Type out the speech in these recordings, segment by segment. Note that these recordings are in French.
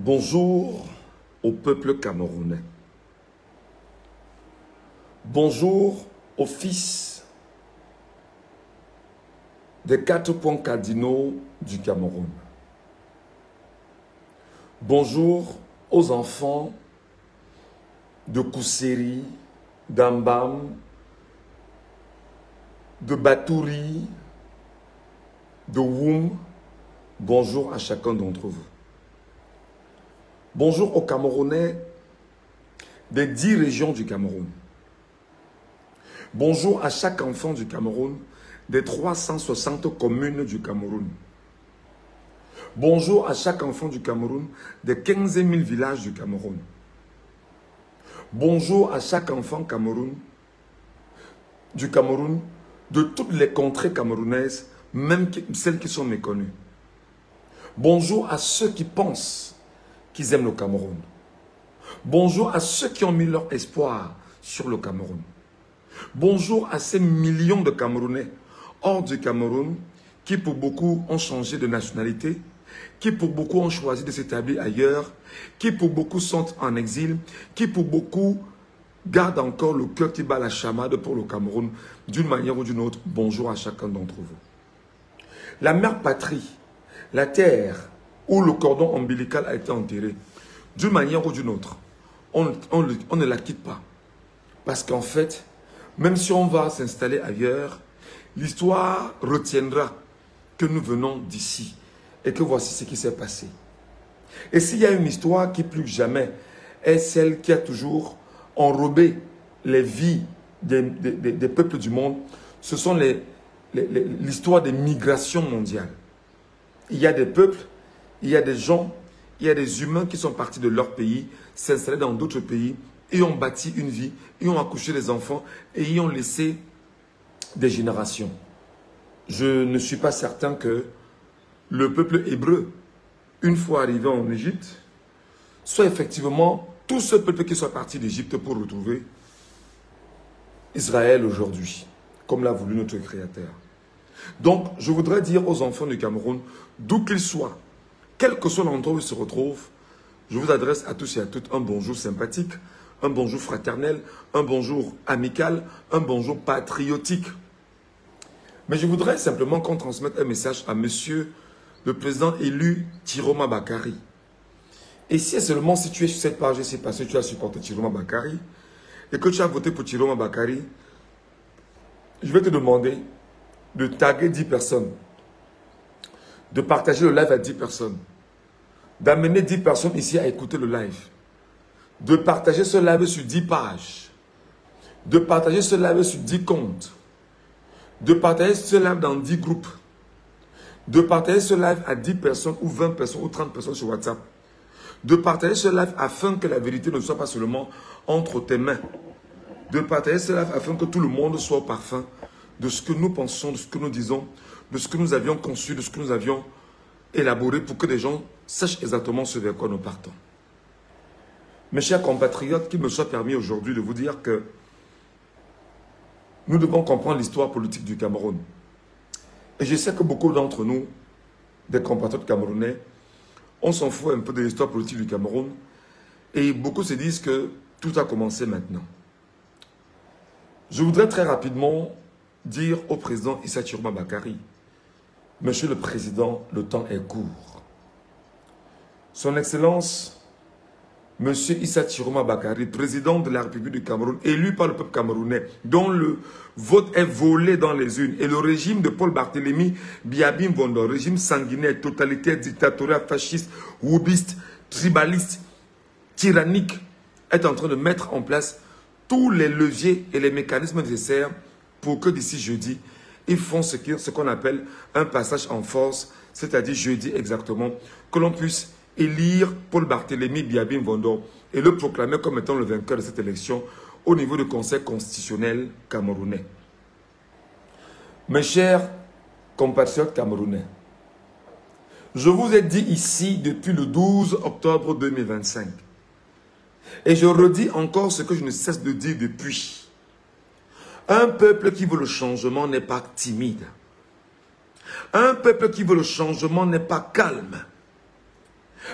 Bonjour au peuple camerounais. Bonjour aux fils des 4 points cardinaux du Cameroun. Bonjour aux enfants de Kousséri, d'Ambam, de Batouri, de Woum. Bonjour à chacun d'entre vous. Bonjour aux Camerounais des 10 régions du Cameroun. Bonjour à chaque enfant du Cameroun des 360 communes du Cameroun. Bonjour à chaque enfant du Cameroun des 15 000 villages du Cameroun. Bonjour à chaque enfant du Cameroun de toutes les contrées camerounaises, même celles qui sont méconnues. Bonjour à ceux qui pensent qu'ils aiment le Cameroun. Bonjour à ceux qui ont mis leur espoir sur le Cameroun. Bonjour à ces millions de Camerounais hors du Cameroun qui pour beaucoup ont changé de nationalité, qui pour beaucoup ont choisi de s'établir ailleurs, qui pour beaucoup sont en exil, qui pour beaucoup gardent encore le cœur qui bat la chamade pour le Cameroun d'une manière ou d'une autre. Bonjour à chacun d'entre vous. La mère patrie, la terre où le cordon ombilical a été enterré, d'une manière ou d'une autre, on ne la quitte pas. Parce qu'en fait, même si on va s'installer ailleurs, l'histoire retiendra que nous venons d'ici et que voici ce qui s'est passé. Et s'il y a une histoire qui plus que jamais est celle qui a toujours enrobé les vies des peuples du monde, ce sont l'histoire des migrations mondiales. Il y a des peuples, il y a des gens, il y a des humains qui sont partis de leur pays, s'installer dans d'autres pays, et ont bâti une vie, et ont accouché des enfants, et y ont laissé des générations. Je ne suis pas certain que le peuple hébreu, une fois arrivé en Égypte, soit effectivement tout ce peuple qui soit parti d'Égypte pour retrouver Israël aujourd'hui, comme l'a voulu notre Créateur. Donc, je voudrais dire aux enfants du Cameroun, d'où qu'ils soient, quel que soit l'endroit où ils se retrouvent, je vous adresse à tous et à toutes un bonjour sympathique, un bonjour fraternel, un bonjour amical, un bonjour patriotique. Mais je voudrais simplement qu'on transmette un message à monsieur le président élu Tiroma Bakary. Et si seulement si tu es sur cette page, c'est parce que tu as supporté Tiroma Bakary et que tu as voté pour Tiroma Bakary, je vais te demander de taguer 10 personnes, de partager le live à 10 personnes, d'amener 10 personnes ici à écouter le live, de partager ce live sur 10 pages, de partager ce live sur 10 comptes, de partager ce live dans 10 groupes, de partager ce live à 10 personnes ou 20 personnes ou 30 personnes sur WhatsApp, de partager ce live afin que la vérité ne soit pas seulement entre tes mains, de partager ce live afin que tout le monde soit au parfum de ce que nous pensons, de ce que nous disons, de ce que nous avions conçu, de ce que nous avions élaboré pour que les gens sachent exactement ce vers quoi nous partons. Mes chers compatriotes, qu'il me soit permis aujourd'hui de vous dire que nous devons comprendre l'histoire politique du Cameroun. Et je sais que beaucoup d'entre nous, des compatriotes camerounais, on s'en fout un peu de l'histoire politique du Cameroun et beaucoup se disent que tout a commencé maintenant. Je voudrais très rapidement dire au président Issa Tiroma Bakary, Monsieur le Président, le temps est court. Son Excellence, Monsieur Issa Tiroma Bakary, président de la République du Cameroun, élu par le peuple camerounais, dont le vote est volé dans les urnes, et le régime de Paul Barthélémy Biabim Vondo, régime sanguinaire, totalitaire, dictatorial, fasciste, woubiste, tribaliste, tyrannique, est en train de mettre en place tous les leviers et les mécanismes nécessaires pour que d'ici jeudi, ils font ce qu'on appelle un passage en force, c'est-à-dire jeudi exactement, que l'on puisse élire Paul Barthélémy Biabim Vondo et le proclamer comme étant le vainqueur de cette élection au niveau du Conseil constitutionnel camerounais. Mes chers compatriotes camerounais, je vous ai dit ici depuis le 12 octobre 2025, et je redis encore ce que je ne cesse de dire depuis. Un peuple qui veut le changement n'est pas timide. Un peuple qui veut le changement n'est pas calme.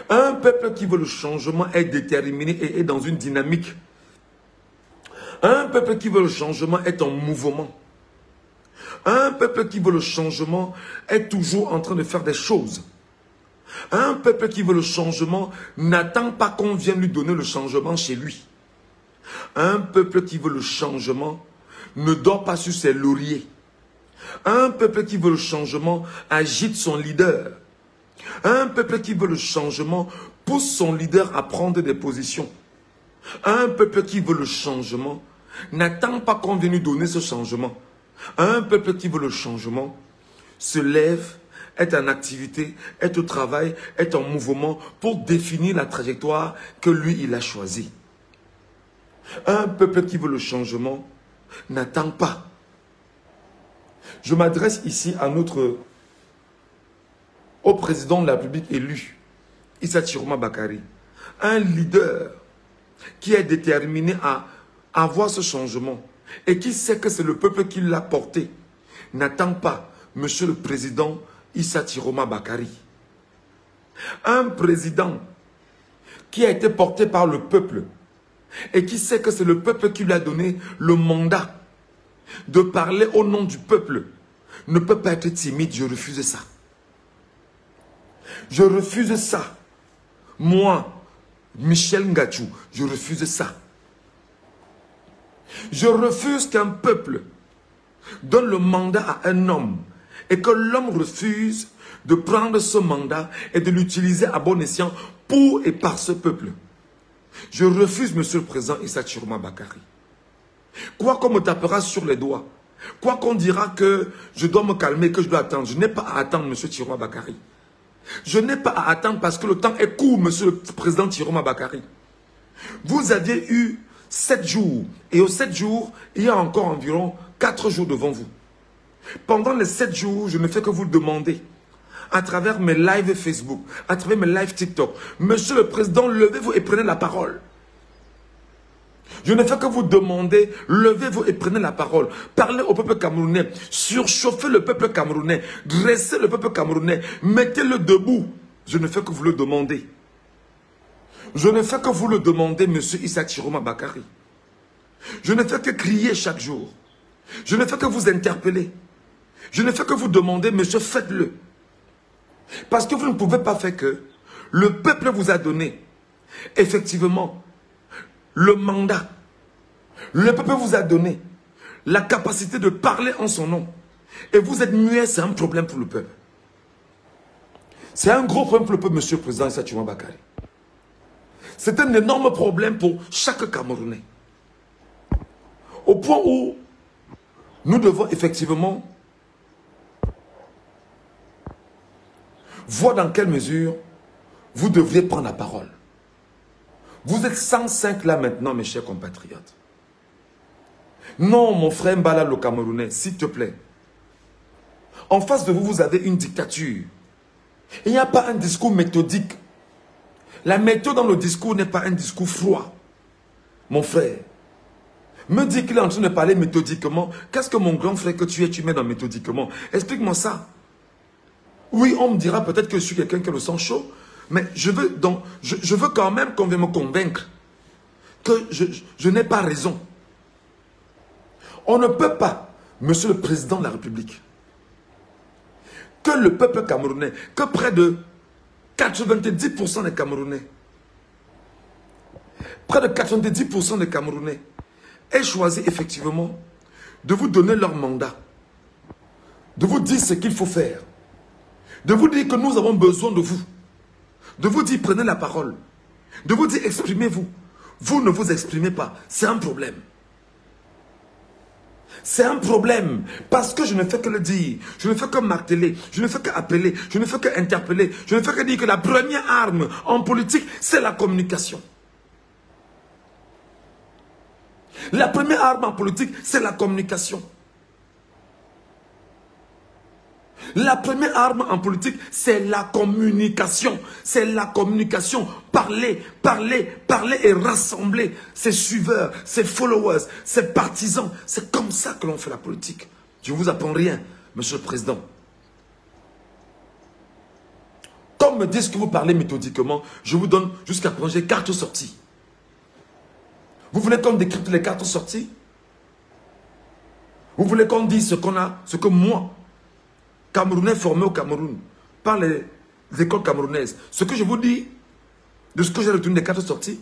Un peuple qui veut le changement est déterminé et est dans une dynamique. Un peuple qui veut le changement est en mouvement. Un peuple qui veut le changement est toujours en train de faire des choses. Un peuple qui veut le changement n'attend pas qu'on vienne lui donner le changement chez lui. Un peuple qui veut le changement ne dort pas sur ses lauriers. Un peuple qui veut le changement agite son leader. Un peuple qui veut le changement pousse son leader à prendre des positions. Un peuple qui veut le changement n'attend pas qu'on vienne lui donner ce changement. Un peuple qui veut le changement se lève, est en activité, est au travail, est en mouvement pour définir la trajectoire que lui, il a choisie. Un peuple qui veut le changement n'attend pas. Je m'adresse ici à au président de la République élu, Issa Chiroma Bakary, un leader qui est déterminé à avoir ce changement et qui sait que c'est le peuple qui l'a porté, n'attend pas, monsieur le président Issa Chiroma Bakary. Un président qui a été porté par le peuple et qui sait que c'est le peuple qui lui a donné le mandat de parler au nom du peuple, ne peut pas être timide. Je refuse ça. Je refuse ça. Moi, Michel Ngachou, je refuse ça. Je refuse qu'un peuple donne le mandat à un homme et que l'homme refuse de prendre ce mandat et de l'utiliser à bon escient pour et par ce peuple. Je refuse, monsieur le président Issa Chiroma Bakary. Quoi qu'on me tapera sur les doigts, quoi qu'on dira que je dois me calmer, que je dois attendre, je n'ai pas à attendre, monsieur Chiroma Bakary. Je n'ai pas à attendre parce que le temps est court, monsieur le président Chiroma Bakary. Vous aviez eu 7 jours. Et aux 7 jours, il y a encore environ 4 jours devant vous. Pendant les 7 jours, je ne fais que vous le demander. À travers mes lives Facebook, à travers mes lives TikTok. Monsieur le président, levez-vous et prenez la parole. Je ne fais que vous demander, levez-vous et prenez la parole. Parlez au peuple camerounais, surchauffez le peuple camerounais, dressez le peuple camerounais, mettez-le debout. Je ne fais que vous le demander. Je ne fais que vous le demander, monsieur Issa Chiroma Bakary. Je ne fais que crier chaque jour. Je ne fais que vous interpeller. Je ne fais que vous demander, monsieur, faites-le. Parce que vous ne pouvez pas faire que le peuple vous a donné, effectivement, le mandat. Le peuple vous a donné la capacité de parler en son nom. Et vous êtes muet, c'est un problème pour le peuple. C'est un gros problème pour le peuple, monsieur le président Issa Chiroma Bakary. C'est un énorme problème pour chaque Camerounais. Au point où nous devons effectivement voir dans quelle mesure vous devriez prendre la parole. Vous êtes 105 là maintenant, mes chers compatriotes. Non, mon frère Mbala le Camerounais, s'il te plaît. En face de vous, vous avez une dictature. Il n'y a pas un discours méthodique. La méthode dans le discours n'est pas un discours froid. Mon frère, me dit qu'il est en train de parler méthodiquement. Qu'est-ce que mon grand frère que tu mets dans méthodiquement? Explique-moi ça. Oui, on me dira peut-être que je suis quelqu'un qui a le sang chaud, mais je veux quand même qu'on vienne me convaincre que je n'ai pas raison. On ne peut pas, monsieur le président de la République, que le peuple camerounais, que près de 90% des Camerounais, près de 90% des Camerounais aient choisi effectivement de vous donner leur mandat, de vous dire ce qu'il faut faire, de vous dire que nous avons besoin de vous, de vous dire prenez la parole, de vous dire exprimez-vous. Vous ne vous exprimez pas, c'est un problème. C'est un problème, parce que je ne fais que le dire, je ne fais que marteler, je ne fais qu'appeler, je ne fais qu'interpeller, je ne fais que dire que la première arme en politique, c'est la communication. La première arme en politique, c'est la communication. La première arme en politique, c'est la communication. C'est la communication. Parler, parler, parler et rassembler ses suiveurs, ses followers, ses partisans. C'est comme ça que l'on fait la politique. Je ne vous apprends rien, monsieur le président. Comme qu'on me dise que vous parlez méthodiquement, je vous donne jusqu'à présent, j'ai cartes sorties. Vous voulez qu'on décrypte les cartes sorties? Vous voulez qu'on dise ce qu'on a, ce que moi, Camerounais formé au Cameroun, par les écoles camerounaises, ce que je vous dis, de ce que j'ai retenu des cartes sorties?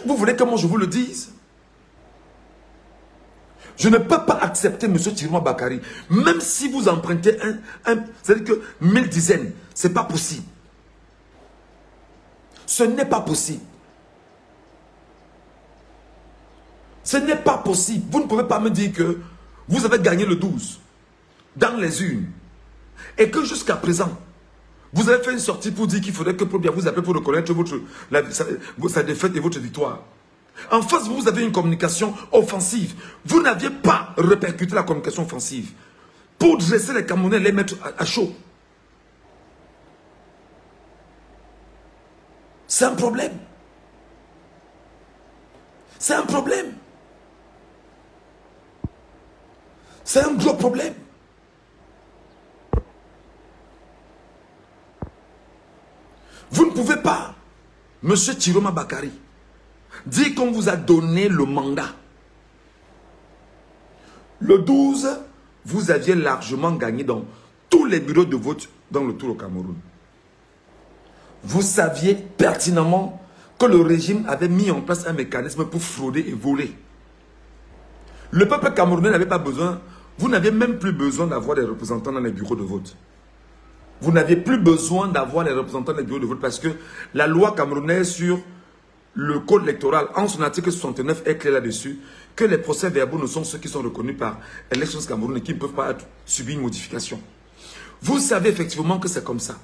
Vous voulez que moi je vous le dise? Je ne peux pas accepter M. Tiroma Bakary. Même si vous empruntez c'est-à-dire que 1000 dizaines, ce n'est pas possible. Ce n'est pas possible. Ce n'est pas possible. Vous ne pouvez pas me dire que vous avez gagné le 12 dans les urnes et que jusqu'à présent, vous avez fait une sortie pour dire qu'il faudrait que bien vous appelez pour reconnaître sa défaite et votre victoire. En face, vous avez une communication offensive. Vous n'aviez pas répercuté la communication offensive pour dresser les Camerounais et les mettre à chaud. C'est un problème. C'est un problème. C'est un gros problème. Vous ne pouvez pas, M. Tiroma Bakary, dire qu'on vous a donné le mandat. Le 12, vous aviez largement gagné dans tous les bureaux de vote dans le tour au Cameroun. Vous saviez pertinemment que le régime avait mis en place un mécanisme pour frauder et voler. Le peuple camerounais n'avait pas besoin, vous n'aviez même plus besoin d'avoir des représentants dans les bureaux de vote. Vous n'aviez plus besoin d'avoir les représentants dans les bureaux de vote parce que la loi camerounaise sur le code électoral, en son article 69, est clair là-dessus, que les procès-verbaux ne sont ceux qui sont reconnus par Elections Cameroun et qui ne peuvent pas subir une modification. Vous savez effectivement que c'est comme ça.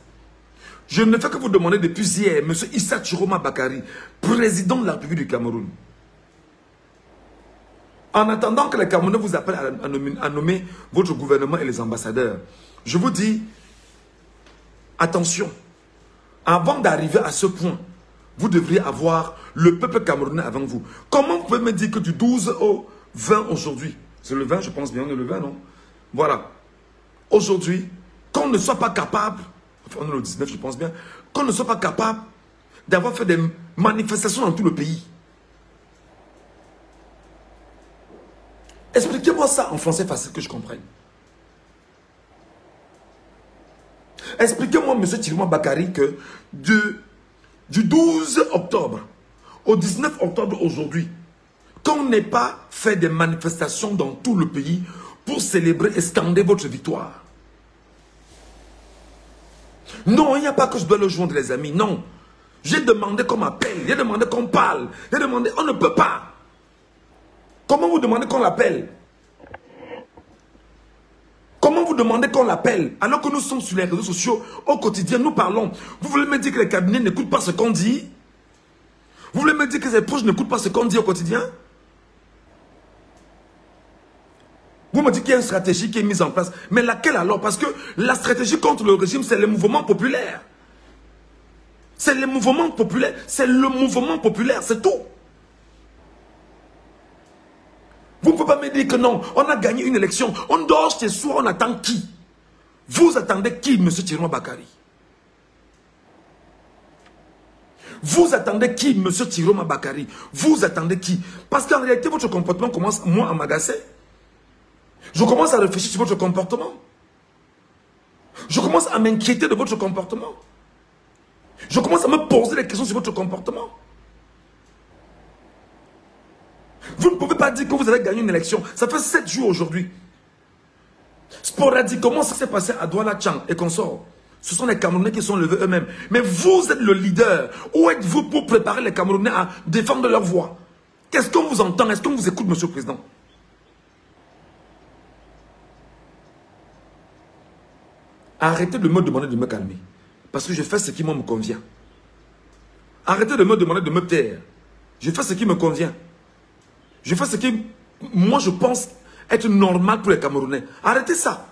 Je ne fais que vous demander depuis hier, M. Issa Tiroma Bakary, président de la République du Cameroun. En attendant que les Camerounais vous appellent à nommer votre gouvernement et les ambassadeurs, je vous dis, attention, avant d'arriver à ce point, vous devriez avoir le peuple camerounais avant vous. Comment vous pouvez me dire que du 12 au 20 aujourd'hui, c'est le 20, je pense bien, on est le 20, non? Voilà. Aujourd'hui, qu'on ne soit pas capable, enfin on est le 19, je pense bien, qu'on ne soit pas capable d'avoir fait des manifestations dans tout le pays. Expliquez-moi ça en français facile que je comprenne. Expliquez-moi, M. Tiroma Bakary, que du 12 octobre au 19 octobre aujourd'hui, qu'on n'ait pas fait des manifestations dans tout le pays pour célébrer et scander votre victoire. Non, il n'y a pas que je dois le joindre, les amis, non. J'ai demandé qu'on m'appelle, j'ai demandé qu'on parle, j'ai demandé, on ne peut pas. Comment vous demandez qu'on l'appelle? Comment vous demandez qu'on l'appelle alors que nous sommes sur les réseaux sociaux au quotidien, nous parlons? Vous voulez me dire que les cabinets n'écoutent pas ce qu'on dit? Vous voulez me dire que les proches n'écoutent pas ce qu'on dit au quotidien? Vous me dites qu'il y a une stratégie qui est mise en place. Mais laquelle alors? Parce que la stratégie contre le régime, c'est le mouvement populaire. C'est le mouvement populaire. C'est le mouvement populaire, c'est tout. Vous ne pouvez pas me dire que non, on a gagné une élection. On dort chez soi, on attend qui? Vous attendez qui, M. Tiroma Bakary? Vous attendez qui, M. Tiroma Bakary? Vous attendez qui? Parce qu'en réalité, votre comportement commence, moi, à m'agacer. Je commence à réfléchir sur votre comportement. Je commence à m'inquiéter de votre comportement. Je commence à me poser des questions sur votre comportement. Vous ne pouvez pas dire que vous avez gagné une élection. Ça fait 7 jours aujourd'hui. Sporadiquement, ça s'est passé à Douala Tchang et consorts. Ce sont les Camerounais qui sont levés eux-mêmes. Mais vous êtes le leader. Où êtes-vous pour préparer les Camerounais à défendre leur voix? Qu'est-ce qu'on vous entend? Est-ce qu'on vous écoute, Monsieur le Président? Arrêtez de me demander de me calmer. Parce que je fais ce qui me convient. Arrêtez de me demander de me taire. Je fais ce qui me convient. Je fais ce qui, moi, je pense être normal pour les Camerounais. Arrêtez ça.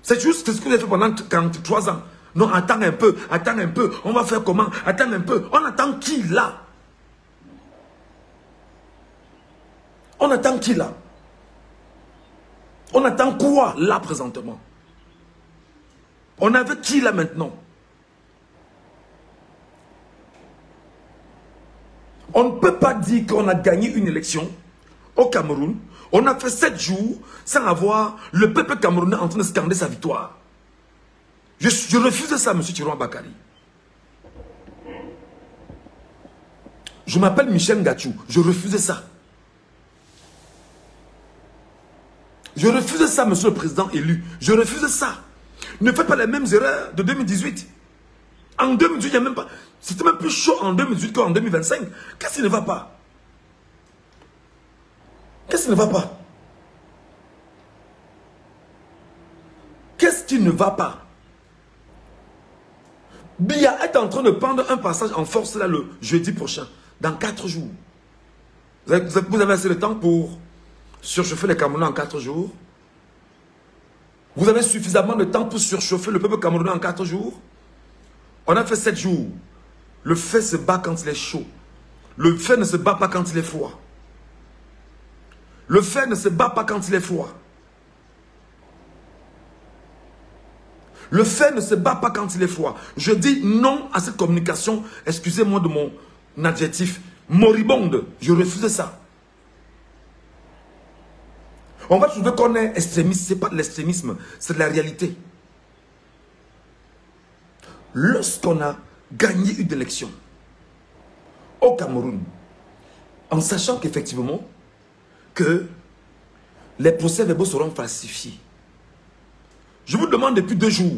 C'est juste ce que vous avez fait pendant 43 ans. Non, attends un peu, on va faire comment? Attends un peu. On attend qui là? On attend qui là? On attend quoi là présentement? On avait qui là maintenant? On ne peut pas dire qu'on a gagné une élection au Cameroun. On a fait 7 jours sans avoir le peuple camerounais en train de scander sa victoire. Je refuse ça, M. Tiroma Bakary. Je m'appelle Michel Ngachou. Je refuse ça. Je refuse ça, monsieur le président élu. Je refuse ça. Ne faites pas les mêmes erreurs de 2018. En 2018, il n'y a même pas... C'était même plus chaud en 2018 qu'en 2025. Qu'est-ce qui ne va pas? Qu'est-ce qui ne va pas? Qu'est-ce qui ne va pas? Biya est en train de prendre un passage en force là le jeudi prochain, dans 4 jours. Vous avez assez de temps pour surchauffer les Camerounais en 4 jours? Vous avez suffisamment de temps pour surchauffer le peuple camerounais en 4 jours? On a fait 7 jours. Le feu se bat quand il est chaud. Le feu ne se bat pas quand il est froid. Le feu ne se bat pas quand il est froid. Le feu ne se bat pas quand il est froid. Je dis non à cette communication, excusez-moi de mon adjectif, moribonde. Je refuse ça. On va trouver qu'on est extrémiste. Ce n'est pas de l'extrémisme, c'est de la réalité. Lorsqu'on a gagné une élection au Cameroun, en sachant qu'effectivement que les procès-verbaux seront falsifiés, je vous demande depuis 2 jours,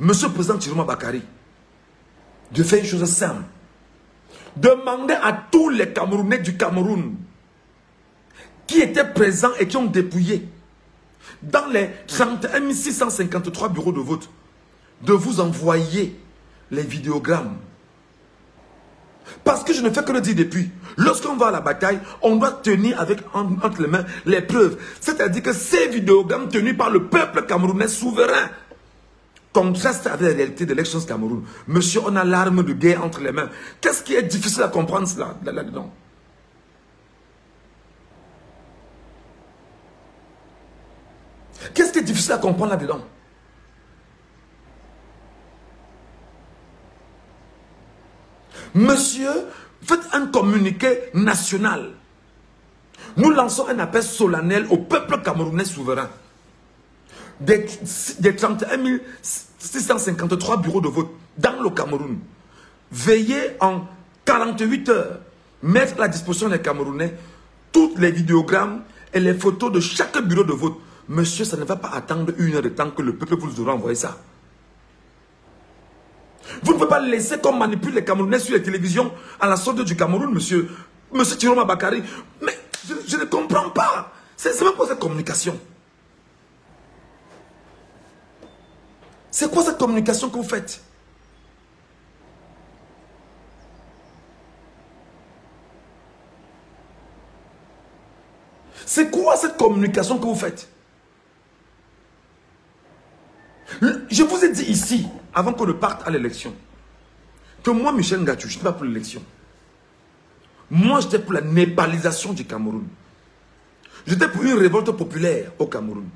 Monsieur le Président Tiroma Bakary, de faire une chose simple. Demandez à tous les Camerounais du Cameroun qui étaient présents et qui ont dépouillé dans les 31 653 bureaux de vote de vous envoyer les vidéogrammes. Parce que je ne fais que le dire depuis. Lorsqu'on va à la bataille, on doit tenir avec entre les mains les preuves. C'est-à-dire que ces vidéogrammes tenus par le peuple camerounais souverain contrastent avec la réalité de l'élection Cameroun. Monsieur, on a l'arme de guerre entre les mains. Qu'est-ce qui est difficile à comprendre là-dedans? Qu'est-ce qui est difficile à comprendre là-dedans? Monsieur, faites un communiqué national. Nous lançons un appel solennel au peuple camerounais souverain. Des 31 653 bureaux de vote dans le Cameroun. Veillez en 48 heures, mettre à la disposition des Camerounais toutes les vidéogrammes et les photos de chaque bureau de vote. Monsieur, ça ne va pas attendre 1 heure de temps que le peuple vous aura envoyé ça. Vous ne pouvez pas laisser qu'on manipule les Camerounais sur les télévisions à la sortie du Cameroun, monsieur Tiroma Bakary. Mais je ne comprends pas. C'est même pas cette communication. C'est quoi cette communication que vous faites? C'est quoi cette communication que vous faites? Je vous ai dit ici, avant qu'on ne parte à l'élection, que moi, Michel Ngachou, je n'étais pas pour l'élection. Moi, j'étais pour la népalisation du Cameroun. J'étais pour une révolte populaire au Cameroun.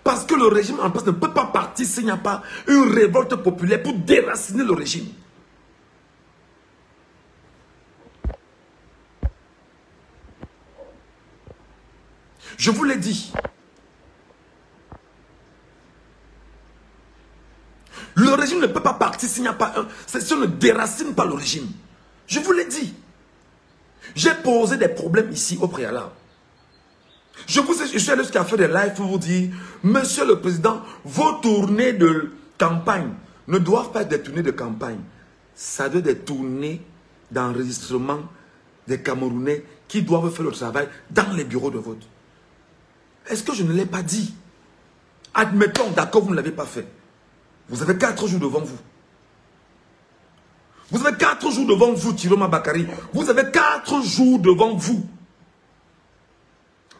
Parce que le régime en place ne peut pas partir s'il n'y a pas une révolte populaire pour déraciner le régime. Je vous l'ai dit. Le régime ne peut pas partir s'il n'y a pas un... Si on ne déracine pas le régime. Je vous l'ai dit. J'ai posé des problèmes ici au préalable. Je suis allé jusqu'à faire des lives pour vous dire, Monsieur le Président, vos tournées de campagne ne doivent pas être des tournées de campagne. Ça doit être des tournées d'enregistrement des Camerounais qui doivent faire le travail dans les bureaux de vote. Est-ce que je ne l'ai pas dit? Admettons, d'accord, vous ne l'avez pas fait. Vous avez 4 jours devant vous. Vous avez 4 jours devant vous, Tiroma Bakary. Vous avez 4 jours devant vous.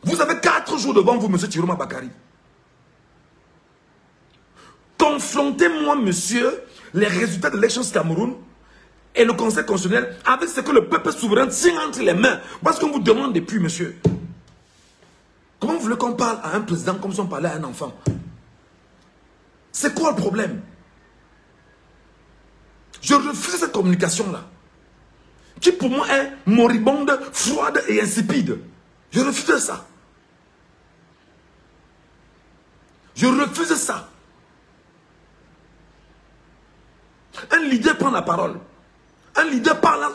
Vous avez 4 jours devant vous, monsieur Tiroma Bakary. Confrontez-moi, monsieur, les résultats de l'élection Cameroun et le Conseil constitutionnel avec ce que le peuple souverain tient entre les mains. Parce qu'on vous demande depuis, monsieur. Comment vous voulez qu'on parle à un président comme si on parlait à un enfant? C'est quoi le problème? Je refuse cette communication-là, qui pour moi est moribonde, froide et insipide. Je refuse ça. Je refuse ça. Un leader prend la parole. Un leader parle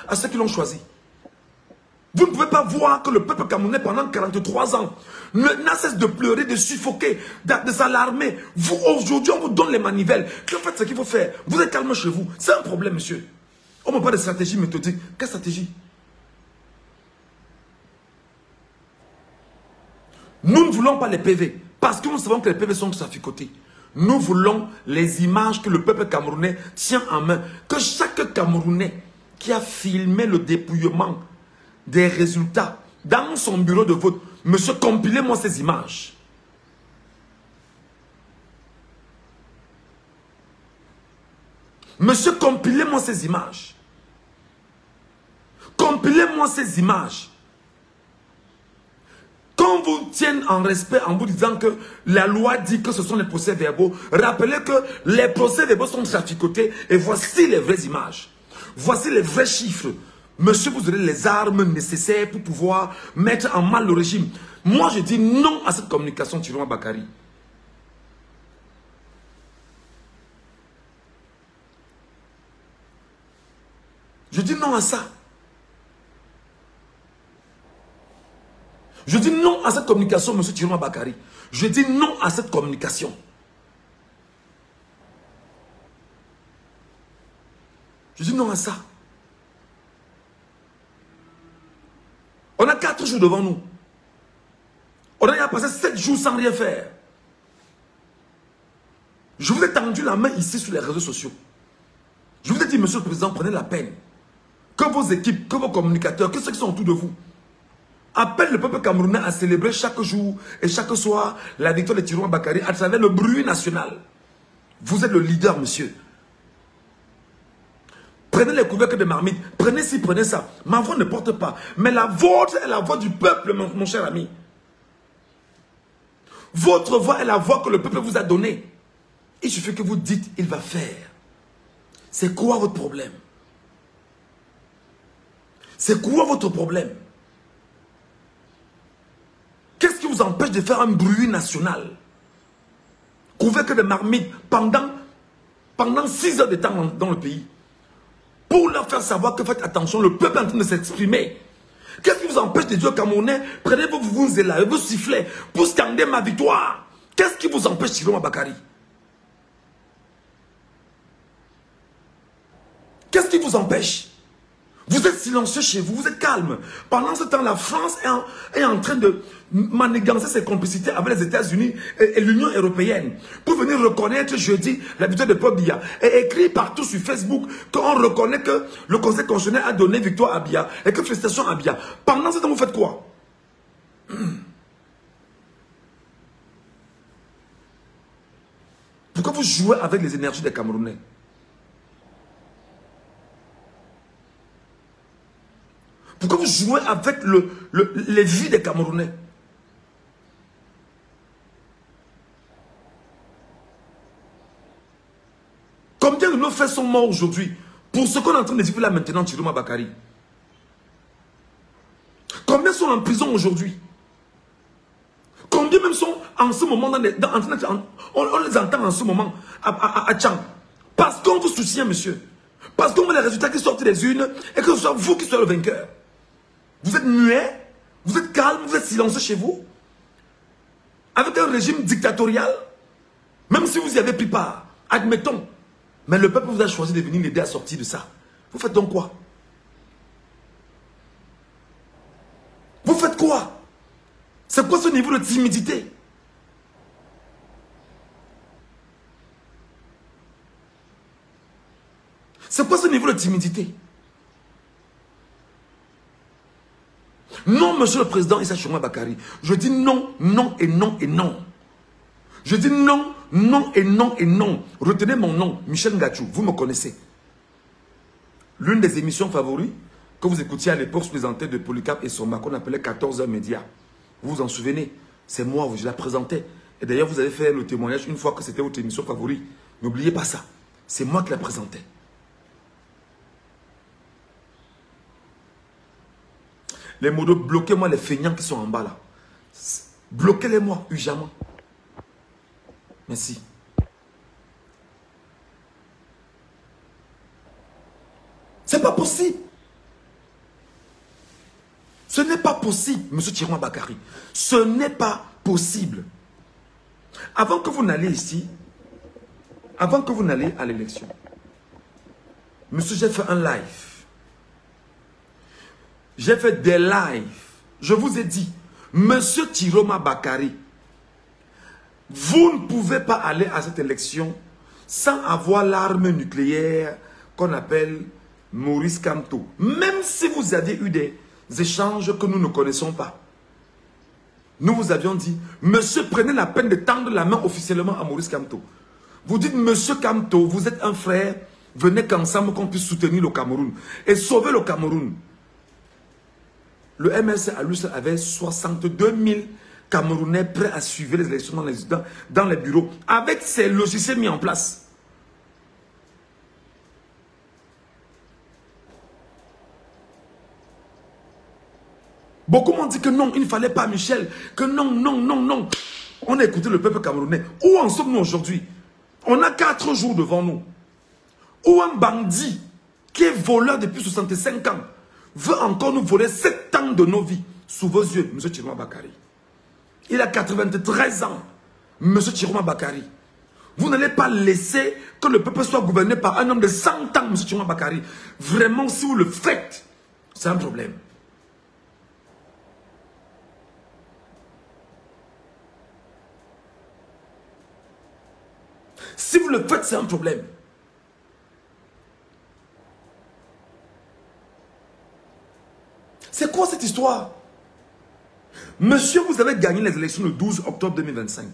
à ceux qui l'ont choisi. Vous ne pouvez pas voir que le peuple camerounais pendant 43 ans n'a cessé de pleurer, de suffoquer, de s'alarmer. Vous, aujourd'hui, on vous donne les manivelles. Que faites ce qu'il faut faire. Vous êtes calme chez vous. C'est un problème, monsieur. On ne parle pas de stratégie méthodique. Quelle stratégie? Nous ne voulons pas les PV. Parce que nous savons que les PV sont traficotés. Nous voulons les images que le peuple camerounais tient en main. Que chaque Camerounais qui a filmé le dépouillement des résultats dans son bureau de vote, monsieur, compilez-moi ces images. Monsieur, compilez-moi ces images. Compilez-moi ces images. Qu'on vous tienne en respect en vous disant que la loi dit que ce sont les procès-verbaux, rappelez que les procès-verbaux sont traficotés et voici les vraies images. Voici les vrais chiffres. Monsieur, vous aurez les armes nécessaires pour pouvoir mettre en mal le régime. Moi, je dis non à cette communication, Tchiroma Bakary. Je dis non à ça. Je dis non à cette communication, monsieur Tchiroma Bakary. Je dis non à cette communication. Je dis non à ça. On a 4 jours devant nous. On a passé 7 jours sans rien faire. Je vous ai tendu la main ici sur les réseaux sociaux. Je vous ai dit, monsieur le président, prenez la peine. Que vos équipes, que vos communicateurs, que ceux qui sont autour de vous, appellent le peuple camerounais à célébrer chaque jour et chaque soir la victoire de Tchiroma Bakary à travers le bruit national. Vous êtes le leader, monsieur. Prenez les couvercles de marmite, prenez ci, prenez ça. Ma voix ne porte pas. Mais la vôtre est la voix du peuple, mon cher ami. Votre voix est la voix que le peuple vous a donnée. Il suffit que vous dites, il va faire. C'est quoi votre problème? C'est quoi votre problème? Qu'est-ce qui vous empêche de faire un bruit national? Couvercle de marmite pendant 6 heures de temps dans le pays. Pour leur faire savoir que faites attention, le peuple est en train de s'exprimer. Qu'est-ce qui vous empêche de dire aux Camerounais, prenez vos vuvuzela et vos sifflets pour scander ma victoire? Qu'est-ce qui vous empêche, Tchiroma Bakary? Qu'est-ce qui vous empêche? Vous êtes silencieux chez vous, vous êtes calme. Pendant ce temps, la France est en train de manigancer ses complicités avec les États-Unis et l'Union européenne pour venir reconnaître jeudi la victoire de Paul Biya. Et écrit partout sur Facebook qu'on reconnaît que le Conseil constitutionnel a donné victoire à Biya et que félicitations à Biya. Pendant ce temps, vous faites quoi? Pourquoi vous jouez avec les énergies des Camerounais? Pourquoi vous jouez avec les vies des Camerounais? Combien de nos frères sont morts aujourd'hui pour ce qu'on est en train de vivre là maintenant, Tchiroma Bakary? Combien sont en prison aujourd'hui? Combien même sont en ce moment on les entend en ce moment à Tchang? Parce qu'on vous soutient, monsieur. Parce qu'on voit les résultats qui sortent des urnes et que ce soit vous qui soyez le vainqueur. Vous êtes muet, vous êtes calme, vous êtes silencieux chez vous. Avec un régime dictatorial, même si vous y avez pris part, admettons. Mais le peuple vous a choisi de venir l'aider à sortir de ça. Vous faites donc quoi? Vous faites quoi? C'est quoi ce niveau de timidité? C'est quoi ce niveau de timidité? Non, monsieur le président Issa Tchiroma Bakary. Je dis non, non et non et non. Je dis non, non et non et non. Retenez mon nom, Michel Ngachou, vous me connaissez. l'une des émissions favorites que vous écoutiez à l'époque se présentait de Polycarpe et Soma, qu'on appelait 14h Média. Vous vous en souvenez? C'est moi, je la présentais. Et d'ailleurs, vous avez fait le témoignage une fois que c'était votre émission favorite. N'oubliez pas ça. C'est moi qui la présentais. Les modos, bloquez-moi les feignants qui sont en bas là. Bloquez-les-moi, urgemment. Merci. C'est pas possible. Ce n'est pas possible, M. Tiroma Bakari. Ce n'est pas possible. Avant que vous n'alliez ici, avant que vous n'alliez à l'élection, monsieur, j'ai fait un live. J'ai fait des lives. Je vous ai dit, monsieur Tiroma Bakari, vous ne pouvez pas aller à cette élection sans avoir l'arme nucléaire qu'on appelle Maurice Kamto. Même si vous aviez eu des échanges que nous ne connaissons pas. Nous vous avions dit, monsieur, prenez la peine de tendre la main officiellement à Maurice Kamto. Vous dites, monsieur Kamto, vous êtes un frère, venez qu'ensemble qu'on puisse soutenir le Cameroun et sauver le Cameroun. Le MLC à lui seul avait 62 000 Camerounais prêts à suivre les élections dans les bureaux avec ces logiciels mis en place. Beaucoup m'ont dit que non, il ne fallait pas Michel, que non, non, non, non. On a écouté le peuple camerounais. Où en sommes-nous aujourd'hui? On a 4 jours devant nous. Où un bandit qui est voleur depuis 65 ans veut encore nous voler 7 ans de nos vies sous vos yeux, M. Tiroma Bakari. Il a 93 ans, M. Tiroma Bakari. Vous n'allez pas laisser que le peuple soit gouverné par un homme de 100 ans, M. Tiroma Bakari. Vraiment, si vous le faites, c'est un problème. Si vous le faites, c'est un problème. C'est quoi cette histoire? Monsieur, vous avez gagné les élections le 12 octobre 2025.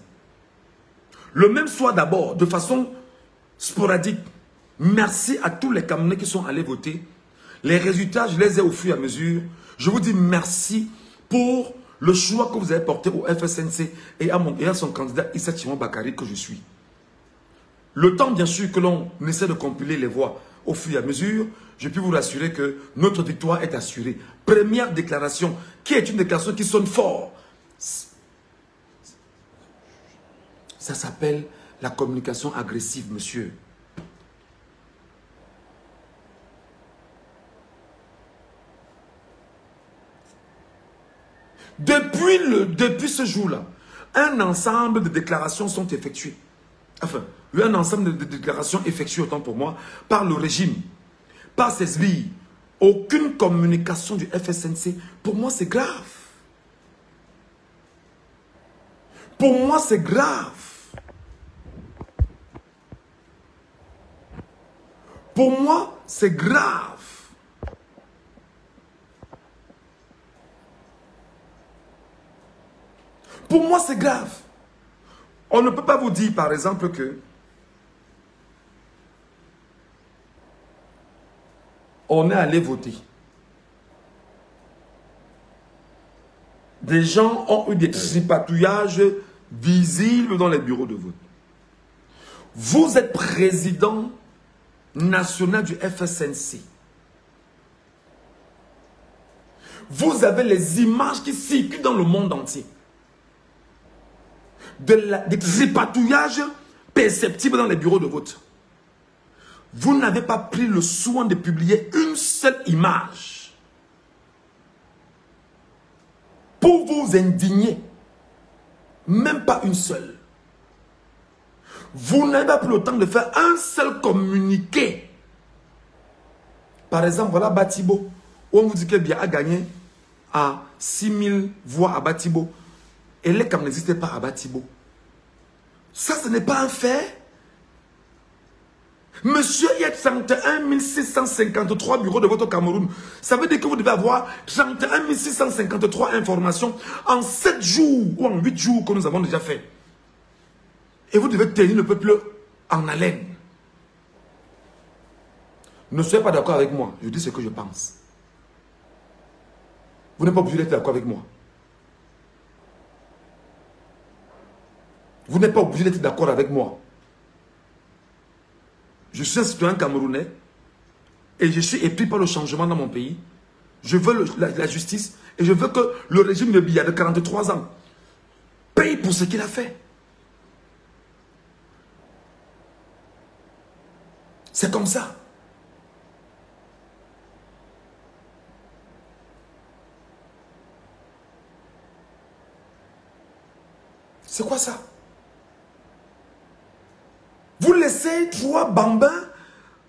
Le même soir d'abord, de façon sporadique. Merci à tous les Camerounais qui sont allés voter. Les résultats, je les ai au fur et à mesure. Je vous dis merci pour le choix que vous avez porté au FSNC et à son candidat Issa Tiroma Bakari que je suis. Le temps, bien sûr, que l'on essaie de compiler les voix au fur et à mesure, je peux vous rassurer que notre victoire est assurée. Première déclaration, qui est une déclaration qui sonne fort. Ça s'appelle la communication agressive, monsieur. Depuis ce jour-là, un ensemble de déclarations sont effectuées. Enfin, un ensemble de déclarations effectuées, autant pour moi, par le régime, par ses sbires. Aucune communication du FSNC. Pour moi, c'est grave. Pour moi, c'est grave. Pour moi, c'est grave. Pour moi, c'est grave. On ne peut pas vous dire, par exemple, que on est allé voter. Des gens ont eu des tripatouillages visibles dans les bureaux de vote. Vous êtes président national du FSNC. Vous avez les images qui circulent dans le monde entier. Des tripatouillages perceptibles dans les bureaux de vote. Vous n'avez pas pris le soin de publier une seule image pour vous indigner. Même pas une seule. Vous n'avez pas pris le temps de faire un seul communiqué. Par exemple, voilà Batibo, où on vous dit que Bia a gagné à 6000 voix à Batibo. Et les Cam n'existaient pas à Batibo. Ça, ce n'est pas un fait. Monsieur, il y a 31 653 bureaux de vote au Cameroun. Ça veut dire que vous devez avoir 31 653 informations en 7 jours ou en 8 jours que nous avons déjà fait. Et vous devez tenir le peuple en haleine. Ne soyez pas d'accord avec moi. Je dis ce que je pense. Vous n'êtes pas obligé d'être d'accord avec moi. Vous n'êtes pas obligé d'être d'accord avec moi. Je suis un citoyen camerounais et je suis épris par le changement dans mon pays. Je veux la justice et je veux que le régime de Biya de 43 ans paye pour ce qu'il a fait. C'est comme ça. C'est quoi ça? Vous laissez trois bambins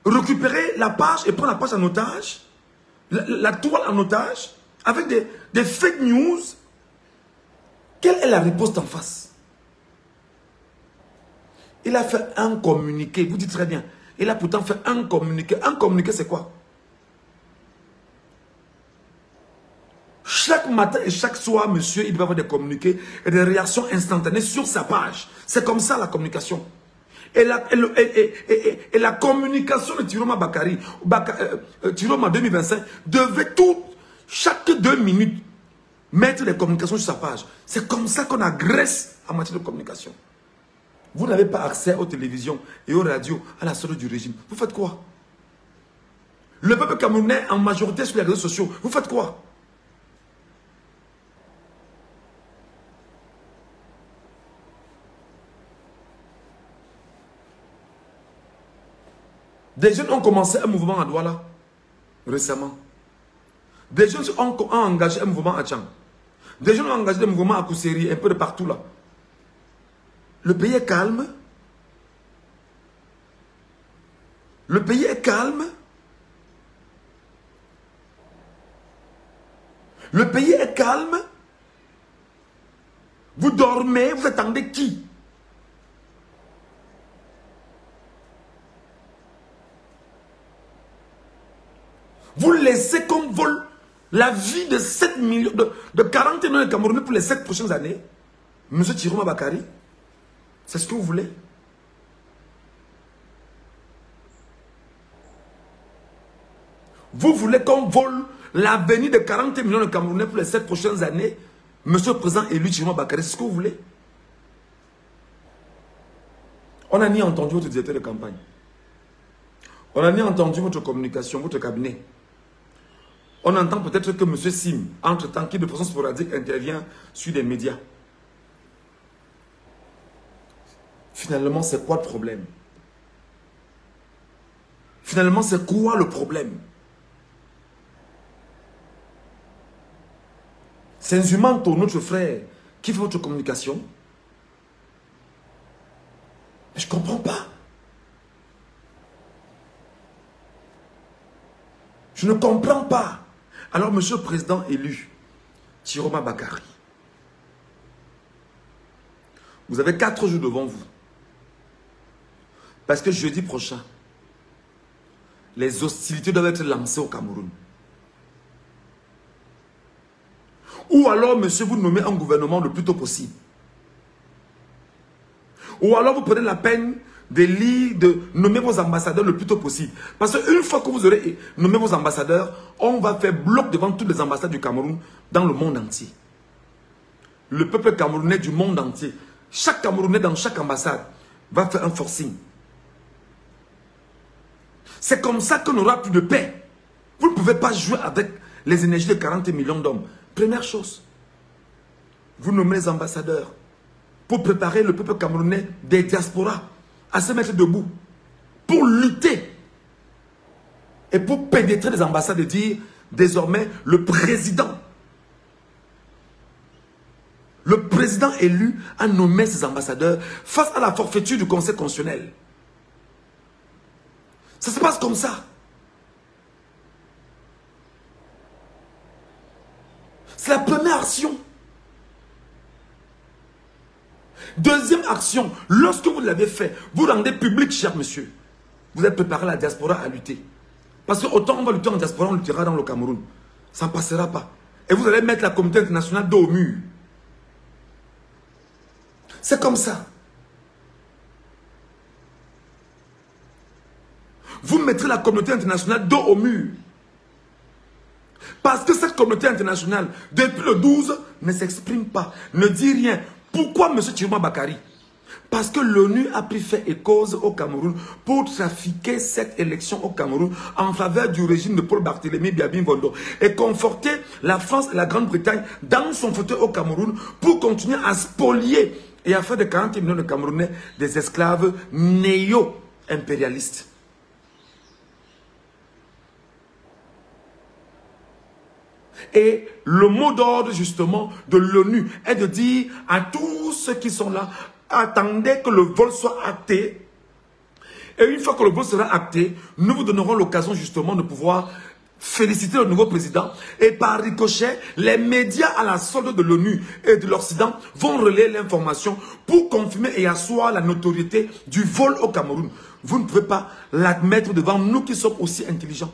récupérer la page et prendre la page en otage, la toile en otage, avec des fake news. Quelle est la riposte en face? Il a fait un communiqué, vous dites très bien. Il a pourtant fait un communiqué. Un communiqué, c'est quoi? Chaque matin et chaque soir, monsieur, il doit avoir des communiqués et des réactions instantanées sur sa page. C'est comme ça la communication. Et la communication de Tiroma Bakari, Tiroma 2025, devait chaque 2 minutes, mettre des communications sur sa page. C'est comme ça qu'on agresse en matière de communication. Vous n'avez pas accès aux télévisions et aux radios à la solde du régime. Vous faites quoi? Le peuple camerounais en majorité sur les réseaux sociaux, vous faites quoi? Des jeunes ont commencé un mouvement à Douala récemment. Des jeunes ont engagé un mouvement à Tchang. Des jeunes ont engagé un mouvement à Kousséri, un peu de partout là. Le pays est calme. Le pays est calme. Le pays est calme. Vous dormez, vous attendez qui? Vous laissez comme vol la vie de 7 millions, de 40 millions de Camerounais pour les 7 prochaines années. Monsieur Tiroma Bakari, c'est ce que vous voulez? Vous voulez qu'on vole l'avenir de 40 millions de Camerounais pour les 7 prochaines années? Monsieur le président élu Tiroma Bakari, c'est ce que vous voulez? On n'a ni entendu votre directeur de campagne. On n'a ni entendu votre communication, votre cabinet. On entend peut-être que M. Sim, entre-temps, qui de façon sporadique intervient sur des médias. Finalement, c'est quoi le problème? Finalement, c'est quoi le problème? C'est Nzumanto, notre frère, qui fait votre communication. Je ne comprends pas. Je ne comprends pas. Alors, monsieur le président élu, Tiroma Bakari, vous avez 4 jours devant vous. Parce que jeudi prochain, les hostilités doivent être lancées au Cameroun. Ou alors, monsieur, vous nommez un gouvernement le plus tôt possible. Ou alors, vous prenez la peine de nommer vos ambassadeurs le plus tôt possible. Parce qu'une fois que vous aurez nommé vos ambassadeurs, on va faire bloc devant toutes les ambassades du Cameroun dans le monde entier. Le peuple camerounais du monde entier, chaque Camerounais dans chaque ambassade va faire un forcing. C'est comme ça qu'on n'aura plus de paix. Vous ne pouvez pas jouer avec les énergies de 40 millions d'hommes. Première chose, vous nommez les ambassadeurs pour préparer le peuple camerounais des diasporas à se mettre debout, pour lutter et pour pénétrer les ambassades et dire désormais le président élu a nommé ses ambassadeurs face à la forfaiture du Conseil constitutionnel. Ça se passe comme ça. C'est la première action. Deuxième action, lorsque vous l'avez fait, vous rendez public, cher monsieur. Vous êtes préparé la diaspora à lutter. Parce que autant on va lutter en diaspora, on luttera dans le Cameroun. Ça ne passera pas. Et vous allez mettre la communauté internationale dos au mur. C'est comme ça. vous mettrez la communauté internationale dos au mur. Parce que cette communauté internationale, depuis le 12, ne s'exprime pas, ne dit rien. Pourquoi M. Chiroma Bakary? Parce que l'ONU a pris fait et cause au Cameroun pour trafiquer cette élection au Cameroun en faveur du régime de Paul Barthélémy Biabin Vondo et conforter la France et la Grande-Bretagne dans son fauteuil au Cameroun pour continuer à spolier et à faire de 40 millions de Camerounais des esclaves néo-impérialistes. Et le mot d'ordre justement de l'ONU est de dire à tous ceux qui sont là, attendez que le vol soit acté. Et une fois que le vol sera acté, nous vous donnerons l'occasion justement de pouvoir féliciter le nouveau président. Et par ricochet, les médias à la solde de l'ONU et de l'Occident vont relayer l'information pour confirmer et asseoir la notoriété du vol au Cameroun. Vous ne pouvez pas l'admettre devant nous qui sommes aussi intelligents.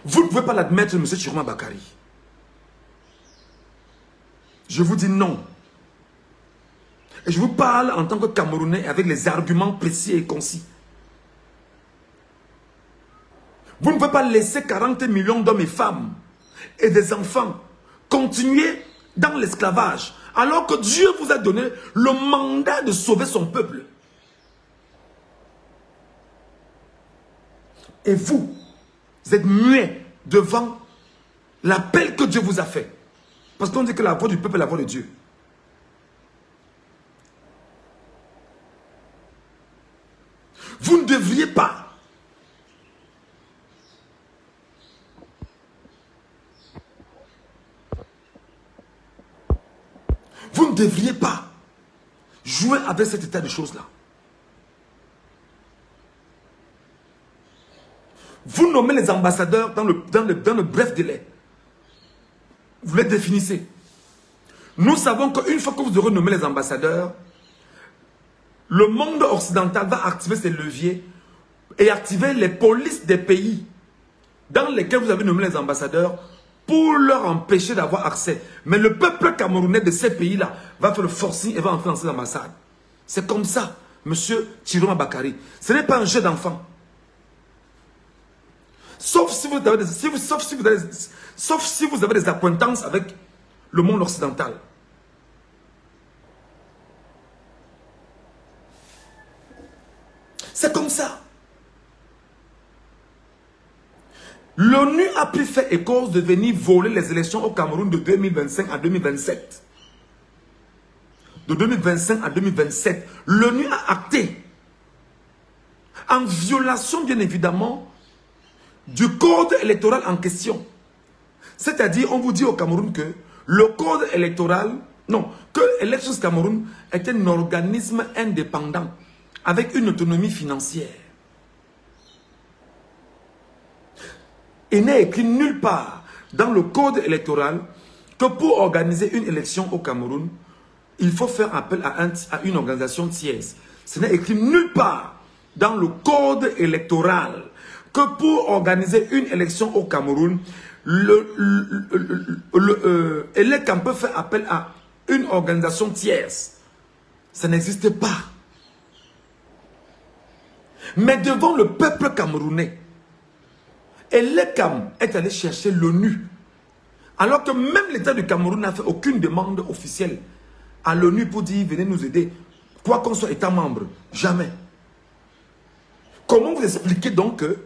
Vous ne pouvez pas l'admettre, M. Chiroma Bakary. Je vous dis non. Et je vous parle en tant que Camerounais avec les arguments précis et concis. Vous ne pouvez pas laisser 40 millions d'hommes et femmes et des enfants continuer dans l'esclavage alors que Dieu vous a donné le mandat de sauver son peuple. Et vous êtes muets devant l'appel que Dieu vous a fait. Parce qu'on dit que la voix du peuple est la voix de Dieu. Vous ne devriez pas. Vous ne devriez pas jouer avec cet état de choses-là. Vous nommez les ambassadeurs dans le bref délai. Vous les définissez. Nous savons qu'une fois que vous aurez nommé les ambassadeurs, le monde occidental va activer ses leviers et activer les polices des pays dans lesquels vous avez nommé les ambassadeurs pour leur empêcher d'avoir accès. Mais le peuple camerounais de ces pays-là va faire le forcing et va entrer dans ces ambassades. C'est comme ça, monsieur Chiroma Bakary. Ce n'est pas un jeu d'enfant. Sauf si vous avez des acquaintances avec le monde occidental. C'est comme ça. L'ONU a pris fait et cause de venir voler les élections au Cameroun de 2025 à 2027. De 2025 à 2027, l'ONU a acté, en violation bien évidemment, du code électoral en question. C'est-à-dire, on vous dit au Cameroun que le code électoral, non, que Elections Cameroun est un organisme indépendant avec une autonomie financière. Il n'est écrit nulle part dans le code électoral que pour organiser une élection au Cameroun, il faut faire appel à une organisation tierce. Ce n'est écrit nulle part dans le code électoral que pour organiser une élection au Cameroun, l'ELECAM peut faire appel à une organisation tierce. Ça n'existe pas. Mais devant le peuple camerounais, l'ELECAM est allé chercher l'ONU. Alors que même l'État du Cameroun n'a fait aucune demande officielle à l'ONU pour dire venez nous aider. Quoi qu'on soit État membre, jamais. Comment vous expliquez donc que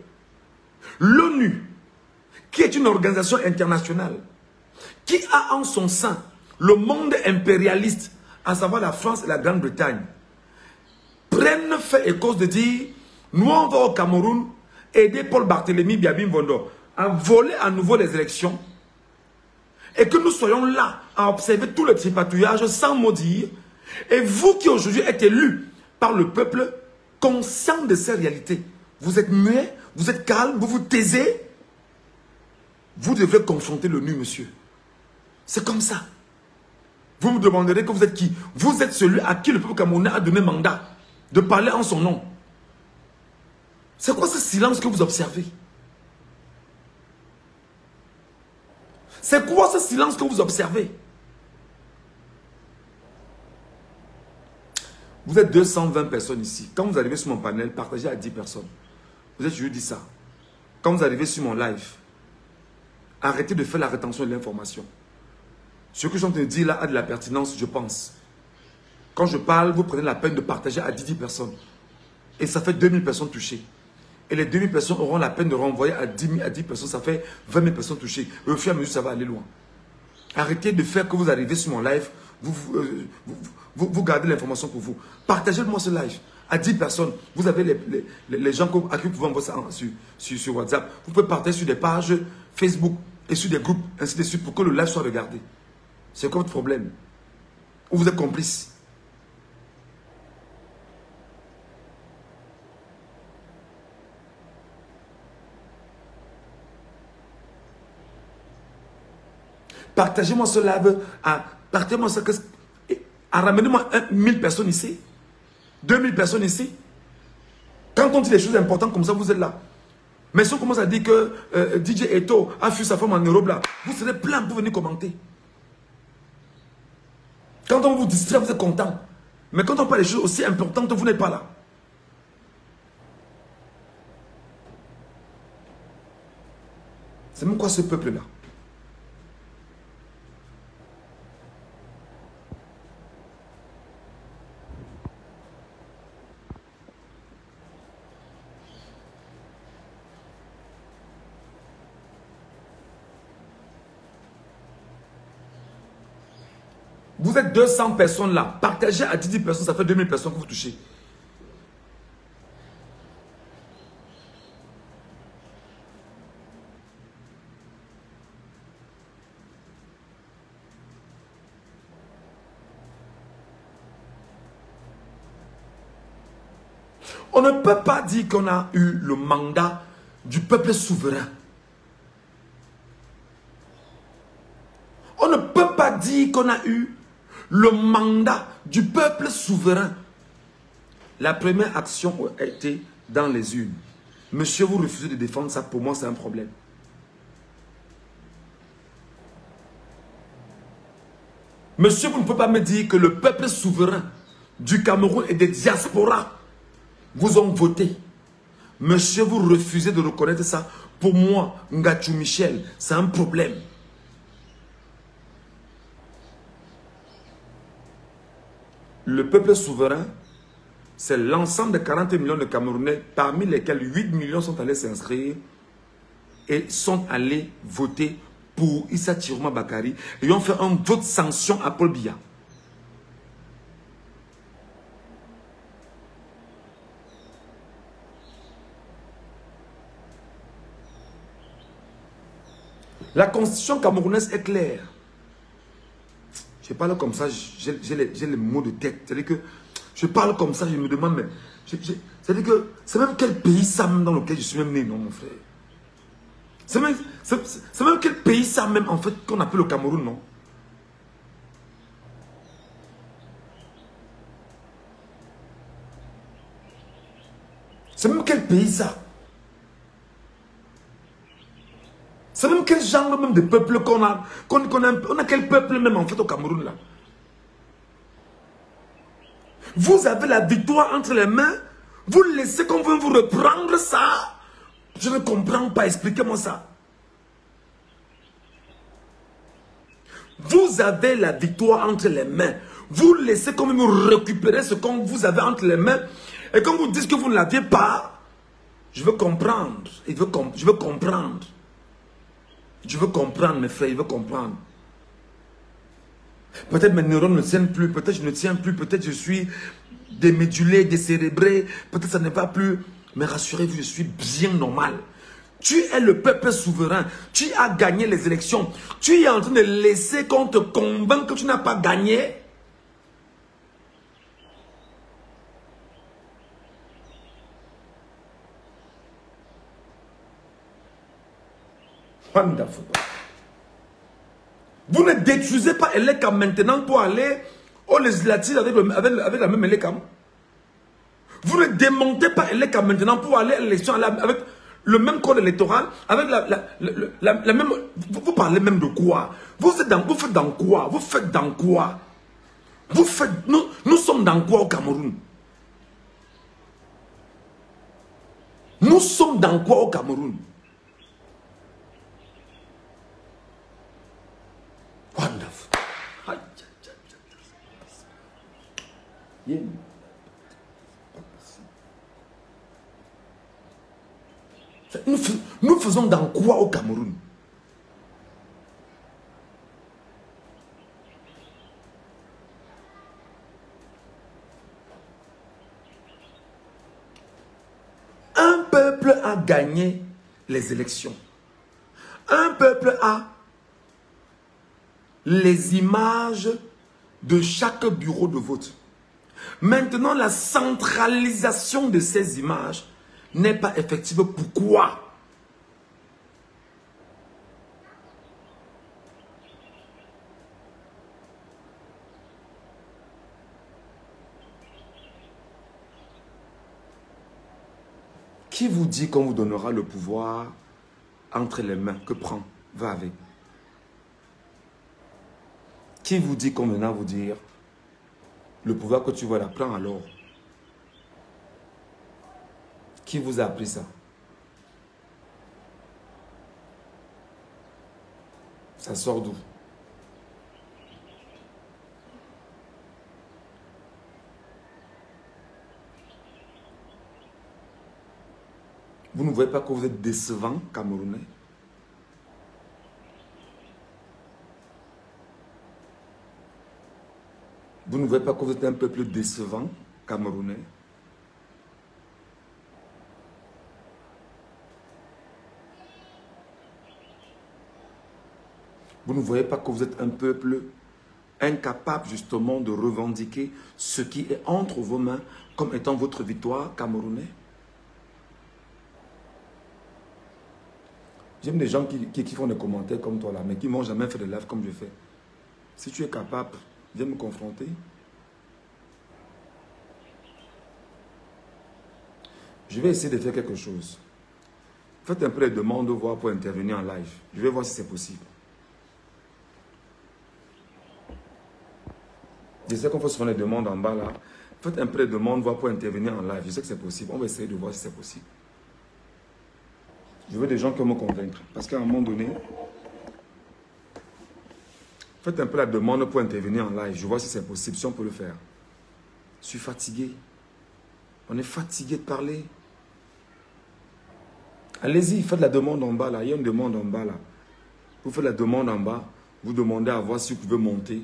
l'ONU, qui est une organisation internationale, qui a en son sein le monde impérialiste, à savoir la France et la Grande-Bretagne, prennent fait et cause de dire, nous on va au Cameroun aider Paul Barthélémy Biabin Vondo à voler à nouveau les élections, et que nous soyons là à observer tout le tripatouillage sans mot dire, et vous qui aujourd'hui êtes élus par le peuple, conscient de ces réalités, vous êtes muets, vous êtes calme, vous vous taisez. Vous devez confronter l'ONU, monsieur. C'est comme ça. Vous me demanderez que vous êtes qui? Vous êtes celui à qui le peuple camerounais a donné mandat de parler en son nom. C'est quoi ce silence que vous observez? C'est quoi ce silence que vous observez? Vous êtes 220 personnes ici. Quand vous arrivez sur mon panel, partagez à 10 personnes. Vous êtes, je vous dis ça. Quand vous arrivez sur mon live, arrêtez de faire la rétention de l'information. Ce que je suis en train de dire là a de la pertinence, je pense. Quand je parle, vous prenez la peine de partager à 10 personnes. Et ça fait 2000 personnes touchées. Et les 2000 personnes auront la peine de renvoyer à 10 personnes. Ça fait 20 000 personnes touchées. Et au fur et à mesure, ça va aller loin. Arrêtez de faire que vous arrivez sur mon live. Vous gardez l'information pour vous. Partagez-moi ce live à 10 personnes. Vous avez les gens à qui vous pouvez envoyer ça sur WhatsApp. Vous pouvez partager sur des pages Facebook et sur des groupes, ainsi de suite, pour que le live soit regardé. C'est quoi votre problème? Ou vous êtes complice? Partagez-moi ce live, partagez-moi ça, ramenez-moi 1000 personnes ici, 2000 personnes ici. Quand on dit des choses importantes comme ça, vous êtes là. Mais si on commence à dire que DJ Eto a fui sa femme en Europe, là, vous serez plein pour venir commenter. Quand on vous distrait, vous êtes content. Mais quand on parle des choses aussi importantes, vous n'êtes pas là. C'est même quoi ce peuple-là? Vous êtes 200 personnes là. Partagez à 10 personnes, ça fait 2000 personnes que vous touchez. On ne peut pas dire qu'on a eu le mandat du peuple souverain. On ne peut pas dire qu'on a eu le mandat du peuple souverain. La première action a été dans les urnes. Monsieur, vous refusez de défendre ça, pour moi c'est un problème. Monsieur, vous ne pouvez pas me dire que le peuple souverain du Cameroun et des diasporas vous ont voté. Monsieur, vous refusez de reconnaître ça. Pour moi, Ngachou Michel, c'est un problème. Le peuple souverain, c'est l'ensemble des 40 millions de Camerounais, parmi lesquels 8 millions sont allés s'inscrire et sont allés voter pour Issa Chiroma Bakary. Et ils ont fait un vote sanction à Paul Biya. La constitution camerounaise est claire. Je parle comme ça, j'ai les mots de tête. C'est-à-dire que je parle comme ça, je me demande, mais c'est-à-dire que c'est même quel pays ça même dans lequel je suis même né, non, mon frère? C'est même quel pays ça même, en fait, qu'on appelle le Cameroun, non? C'est même quel pays ça? C'est même quel genre même de peuple qu'on a, on a quel peuple même en fait au Cameroun là? Vous avez la victoire entre les mains, vous laissez qu'on veut vous reprendre ça? Je ne comprends pas, expliquez-moi ça. Vous avez la victoire entre les mains, vous laissez qu'on veut vous récupérer ce qu'on vous avez entre les mains, et quand vous dites que vous ne l'aviez pas, je veux comprendre, je veux comprendre. Je veux comprendre, mes frères, je veux comprendre. Peut-être mes neurones ne tiennent plus, peut-être je ne tiens plus, peut-être je suis démédulé, décérébré, peut-être ça n'est pas plus. Mais rassurez-vous, je suis bien normal. Tu es le peuple souverain, tu as gagné les élections, tu es en train de laisser qu'on te convainque que tu n'as pas gagné. Vous ne détruisez pas Elekam maintenant pour aller aux législatives avec la même Elekam. Vous ne démontez pas Elekam maintenant pour aller à l'élection avec le même code électoral, avec la même... Vous parlez même de quoi? Vous faites dans quoi? Vous faites dans quoi? Vous faites, nous sommes dans quoi au Cameroun? Nous sommes dans quoi au Cameroun? Wonderful. Nous faisons dans quoi au Cameroun? Un peuple a gagné les élections. Un peuple a les images de chaque bureau de vote. Maintenant, la centralisation de ces images n'est pas effective. Pourquoi? Qui vous dit qu'on vous donnera le pouvoir entre les mains? Que prend? Va avec. Qui vous dit qu'on viendra vous dire le pouvoir que tu vois là, prends alors? Qui vous a appris ça? Ça sort d'où? Vous ne voyez pas que vous êtes décevant, Camerounais? Vous ne voyez pas que vous êtes un peuple décevant, Camerounais? Vous ne voyez pas que vous êtes un peuple incapable justement de revendiquer ce qui est entre vos mains comme étant votre victoire, Camerounais? J'aime des gens qui font des commentaires comme toi là, mais qui n'ont jamais fait de live comme je fais. Si tu es capable, viens me confronter. Je vais essayer de faire quelque chose. Faites un peu de demandes voir pour intervenir en live. Je vais voir si c'est possible. Je sais qu'on fait souvent les demandes en bas là. Faites un peu de demandes voir pour intervenir en live. Je sais que c'est possible. On va essayer de voir si c'est possible. Je veux des gens qui vont me convaincre. Parce qu'à un moment donné, faites un peu la demande pour intervenir en live. Je vois si c'est possible, si on peut le faire. Je suis fatigué. On est fatigué de parler. Allez-y, faites la demande en bas là. Il y a une demande en bas là. Vous faites la demande en bas. Vous demandez à voir si vous pouvez monter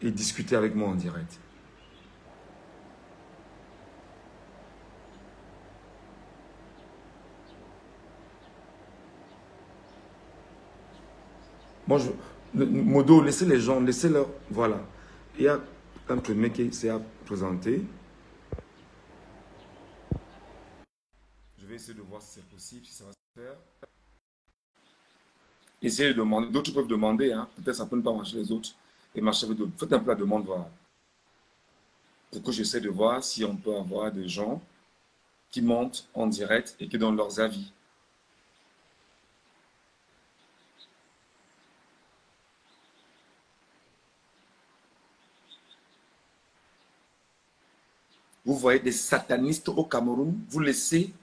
et discuter avec moi en direct. Moi, Modo, laissez les gens, laissez-leur. Voilà. Il y a un premier qui s'est présenté. Je vais essayer de voir si c'est possible, si ça va se faire. Essayez de demander. D'autres peuvent demander. Hein. Peut-être ça ne peut pas marcher les autres. Et marcher avec d'autres. Faites un peu la demande, voilà. Pour que j'essaie de voir si on peut avoir des gens qui montent en direct et qui donnent leurs avis. Vous voyez des satanistes au Cameroun, vous laissez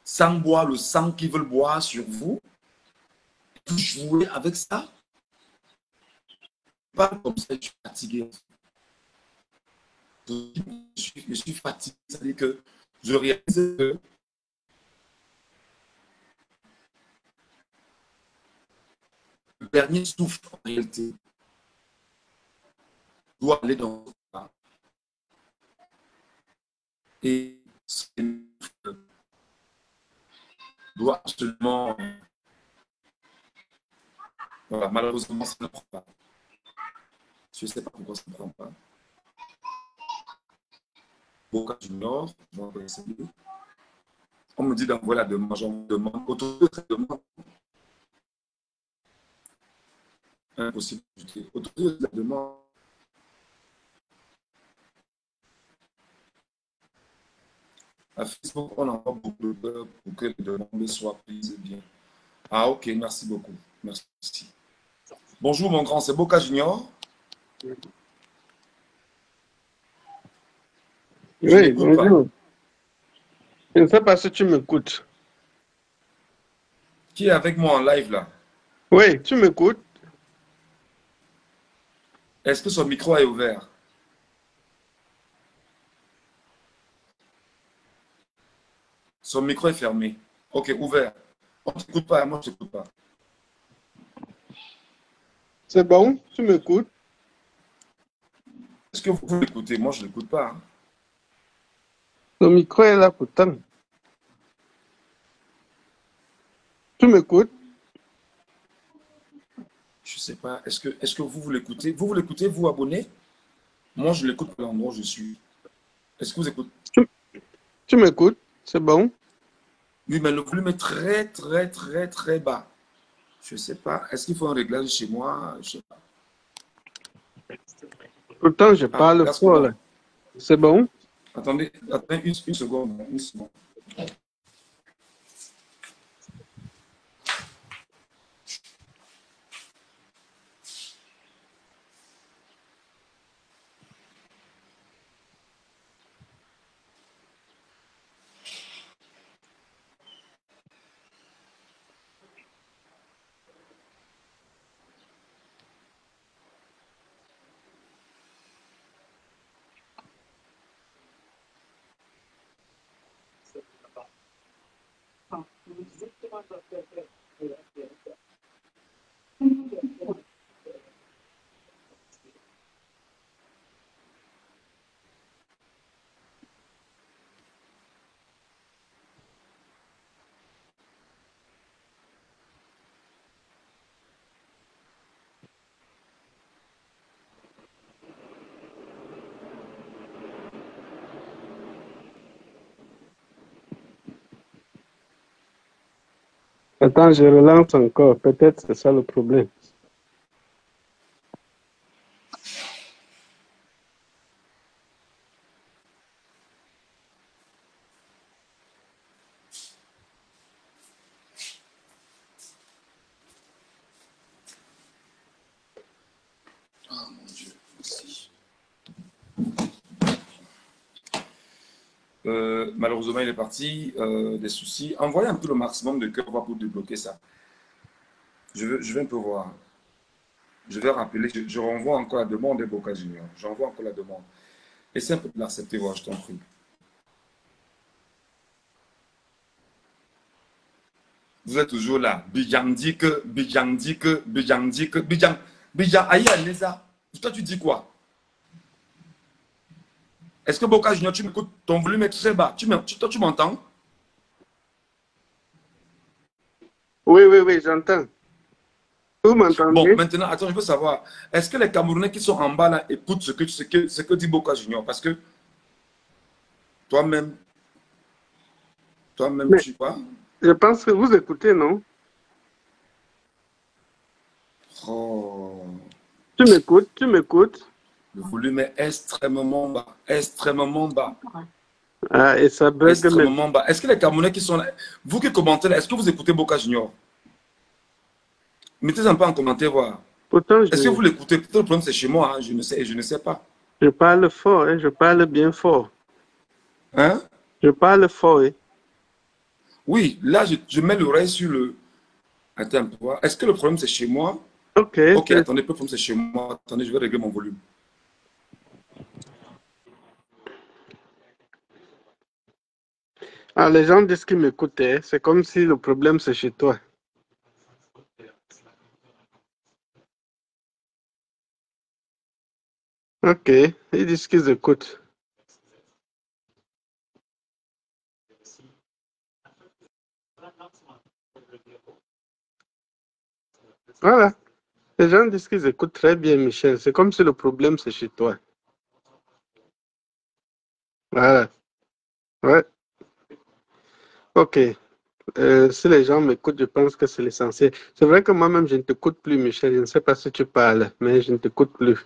sans boire le sang qu'ils veulent boire sur vous. Vous jouez avec ça. Pas comme ça, je suis fatigué. Je suis fatigué, c'est-à-dire que je réalise que le dernier souffle en réalité doit aller dans le pas. Et doit absolument. Voilà, malheureusement, ça ne prend pas. Je ne sais pas pourquoi ça ne prend pas. Boca Junior, on me dit d'envoyer la demande, j'en demande. Autorisez cette demande. Impossible. Autorisez la demande. À Facebook, on envoie beaucoup de peur pour que les demandes soient prises bien. Ah, ok, merci beaucoup. Merci. Bonjour, mon grand, c'est Boca Junior. Je Oui, n'écoute pas. bonjour. Je ne sais pas si tu m'écoutes. Qui est avec moi en live là? Oui, tu m'écoutes. Est-ce que son micro est ouvert? Son micro est fermé. Ok, ouvert. On ne t'écoute pas, moi je ne t'écoute pas. C'est bon, tu m'écoutes. Est-ce que vous pouvez l'écouter? Moi je ne l'écoute pas, hein. Le micro est là pourtant. Tu m'écoutes. Je ne sais pas. Est-ce que vous l'écoutez? Vous l'écoutez, vous abonnez? Moi je l'écoute à l'endroit où je suis. Est-ce que vous écoutez? Tu, tu m'écoutes. C'est bon. Oui, mais le volume est très, très, très, très bas. Je ne sais pas. Est-ce qu'il faut un réglage chez moi? Je sais pas. Pourtant, je Ah, parle fort là. Gascola. C'est bon. Attendez, attendez une seconde. Une seconde. Attends, je relance encore. Peut-être c'est ça le problème. Ah mon Dieu, merci. Malheureusement, il est parti. Des soucis. Envoyez un peu le maximum de cœur pour débloquer ça. Je vais un peu voir. Je vais rappeler. Je renvoie encore la demande des Boca Junior. J'envoie encore la demande. Essaye un peu de l'accepter, voir, je t'en prie. Vous êtes toujours là. Bijang dit que, Bijang dit que, Bijang dit que, Bijang. Bijang, aïe, Neza. Toi, tu dis quoi? Est-ce que Boca Junior, tu m'écoutes? Ton volume est très bas. Toi, tu m'entends? Oui, oui, oui, j'entends. Vous Bon, m'entendez? maintenant, attends, je veux savoir. Est-ce que les Camerounais qui sont en bas là écoutent ce que dit Boca Junior? Parce que toi-même, toi-même, Mais tu vois. je pense que vous écoutez, non? Oh, Tu m'écoutes, tu m'écoutes. le volume est extrêmement bas. Extrêmement bas. Ah, et ça bug, mais Extrêmement bas. Est-ce que les Camerounais qui sont là, vous qui commentez là, est-ce que vous écoutez Boca Junior? Mettez un peu en commentaire, voir. pourtant, Est-ce que vous l'écoutez? Peut-être le problème c'est chez moi, hein, je ne sais pas. je parle fort, hein, je parle bien fort. Hein? Je parle fort, hein. Oui, là, je mets l'oreille sur le. Attends un peu voir. Est-ce que le problème c'est chez moi? Ok, Ok, attendez, le problème c'est chez moi. Attendez, je vais régler mon volume. ah, les gens disent qu'ils m'écoutaient. C'est comme si le problème c'est chez toi. Ok, ils disent qu'ils écoutent. Voilà, les gens disent qu'ils écoutent très bien, Michel. C'est comme si le problème c'est chez toi. Voilà, ouais, ok. Si les gens m'écoutent, je pense que c'est l'essentiel. C'est vrai que moi-même, je ne t'écoute plus, Michel. Je ne sais pas si tu parles, mais je ne t'écoute plus.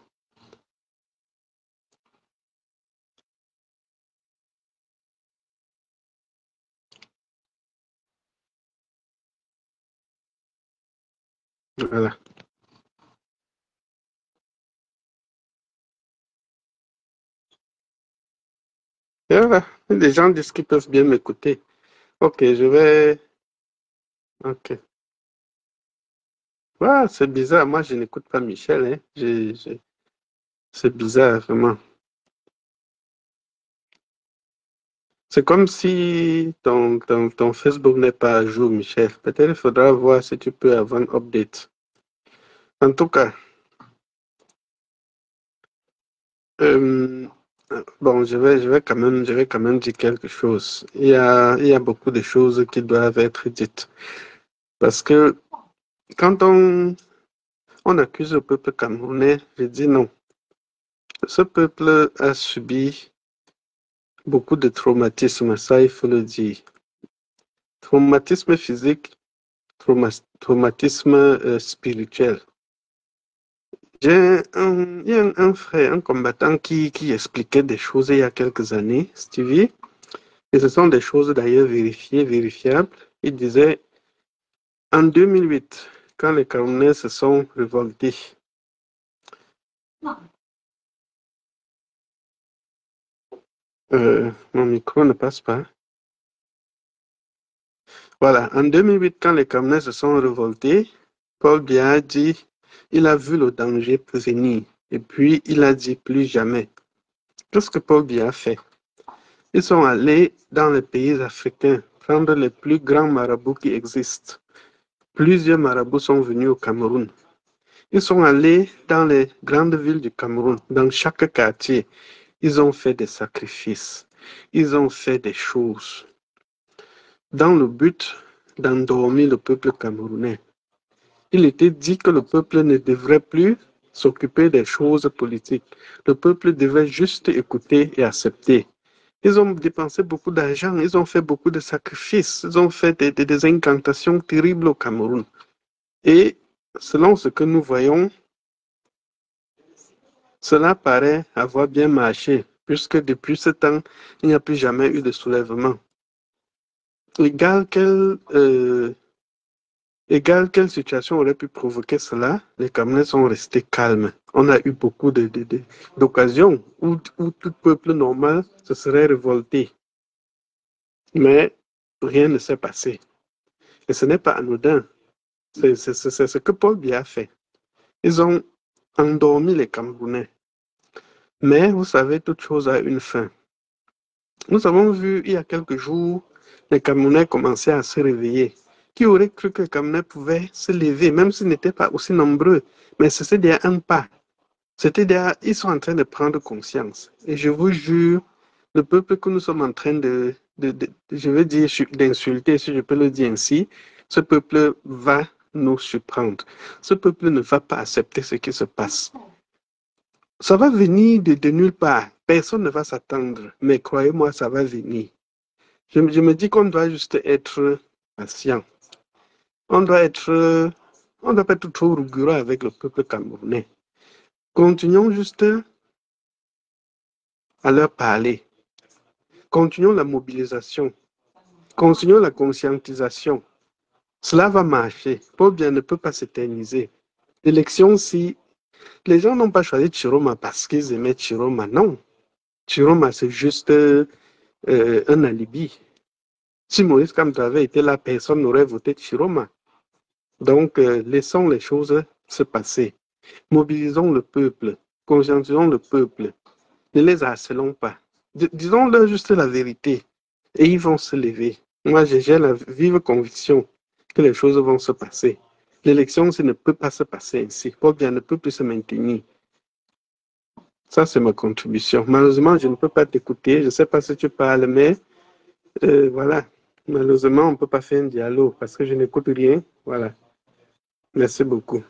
Voilà. Et voilà. Les gens disent qu'ils peuvent bien m'écouter. Ok, je vais... Ok. Ouais, c'est bizarre. Moi, je n'écoute pas Michel. Hein. C'est bizarre, vraiment. C'est comme si ton Facebook n'est pas à jour, Michel. Peut-être il faudra voir si tu peux avoir un update. En tout cas, euh, bon, je vais quand même dire quelque chose. Il y a beaucoup de choses qui doivent être dites. Parce que quand on accuse le peuple camerounais, je dis non. Ce peuple a subi beaucoup de traumatismes, ça il faut le dire. Traumatisme physique, traumatisme spirituel. Il y a un frère, un combattant qui expliquait des choses il y a quelques années, Stevie, et ce sont des choses d'ailleurs vérifiées, vérifiables. Il disait, en 2008, quand les Camerounais se sont révoltés, mon micro ne passe pas. Voilà, en 2008, quand les Camerounais se sont révoltés, Paul Biya a dit, il a vu le danger venir, et puis il a dit plus jamais. Qu'est-ce que Paul Biya a fait? Ils sont allés dans les pays africains prendre les plus grands marabouts qui existent. Plusieurs marabouts sont venus au Cameroun. Ils sont allés dans les grandes villes du Cameroun, dans chaque quartier. Ils ont fait des sacrifices. Ils ont fait des choses dans le but d'endormir le peuple camerounais. Il était dit que le peuple ne devrait plus s'occuper des choses politiques. Le peuple devait juste écouter et accepter. Ils ont dépensé beaucoup d'argent, ils ont fait beaucoup de sacrifices, ils ont fait des incantations terribles au Cameroun. Et selon ce que nous voyons, cela paraît avoir bien marché, puisque depuis ce temps, il n'y a plus jamais eu de soulèvement. Égal quelle situation aurait pu provoquer cela, les Camerounais sont restés calmes. On a eu beaucoup d'occasions où tout peuple normal se serait révolté. Mais rien ne s'est passé. Et ce n'est pas anodin. C'est ce que Paul Biya a fait. Ils ont endormi les Camerounais. Mais vous savez, toute chose a une fin. Nous avons vu il y a quelques jours les Camerounais commencer à se réveiller. Qui aurait cru que les Camerounais pouvaient se lever, même s'ils n'étaient pas aussi nombreux? Mais c'était déjà un pas. C'était déjà, ils sont en train de prendre conscience. Et je vous jure, le peuple que nous sommes en train je veux dire, d'insulter, si je peux le dire ainsi, ce peuple va nous surprendre. Ce peuple ne va pas accepter ce qui se passe. Ça va venir de nulle part. Personne ne va s'attendre. Mais croyez-moi, ça va venir. Je me dis qu'on doit juste être patient. On doit pas être trop rigoureux avec le peuple camerounais. Continuons juste à leur parler. Continuons la mobilisation. Continuons la conscientisation. Cela va marcher. Paul Biya ne peut pas s'éterniser. L'élection, si les gens n'ont pas choisi Chiroma parce qu'ils aimaient Chiroma, non. Chiroma, c'est juste un alibi. Si Maurice Kamto avait été là, personne n'aurait voté Chiroma. Donc, laissons les choses se passer. Mobilisons le peuple. Conscientisons le peuple. Ne les harcelons pas. Disons-leur juste la vérité. Et ils vont se lever. Moi, j'ai la vive conviction que les choses vont se passer. L'élection, ça ne peut pas se passer ainsi. Paul Biya ne peut plus se maintenir. Ça, c'est ma contribution. Malheureusement, je ne peux pas t'écouter. Je ne sais pas si tu parles, mais voilà. Malheureusement, on ne peut pas faire un dialogue parce que je n'écoute rien. Voilà. Merci beaucoup.